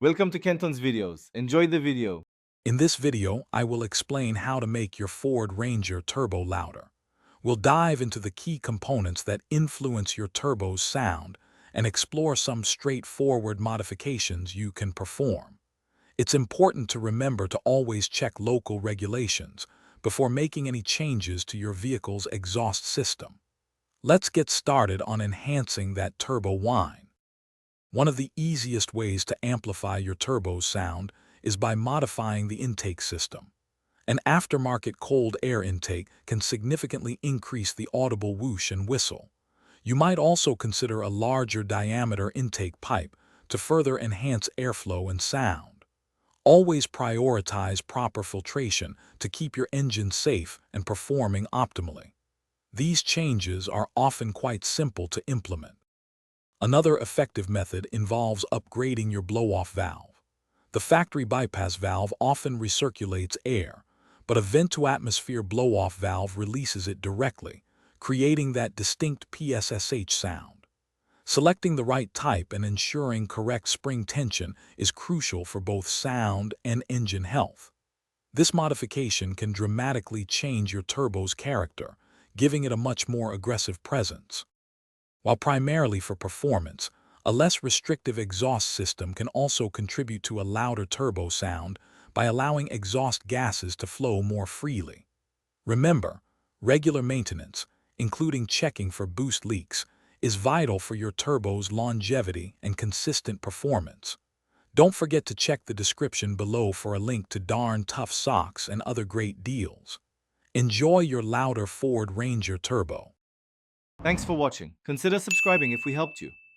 Welcome to Kenton's videos. Enjoy the video. In this video, I will explain how to make your Ford Ranger turbo louder. We'll dive into the key components that influence your turbo's sound and explore some straightforward modifications you can perform. It's important to remember to always check local regulations before making any changes to your vehicle's exhaust system. Let's get started on enhancing that turbo whine. One of the easiest ways to amplify your turbo's sound is by modifying the intake system. An aftermarket cold air intake can significantly increase the audible whoosh and whistle. You might also consider a larger diameter intake pipe to further enhance airflow and sound. Always prioritize proper filtration to keep your engine safe and performing optimally. These changes are often quite simple to implement. Another effective method involves upgrading your blow-off valve. The factory bypass valve often recirculates air, but a vent-to-atmosphere blow-off valve releases it directly, creating that distinct PSSH sound. Selecting the right type and ensuring correct spring tension is crucial for both sound and engine health. This modification can dramatically change your turbo's character, giving it a much more aggressive presence. While primarily for performance, a less restrictive exhaust system can also contribute to a louder turbo sound by allowing exhaust gases to flow more freely. Remember, regular maintenance, including checking for boost leaks, is vital for your turbo's longevity and consistent performance. Don't forget to check the description below for a link to Darn Tough socks and other great deals. Enjoy your louder Ford Ranger Turbo. Thanks for watching. Consider subscribing if we helped you.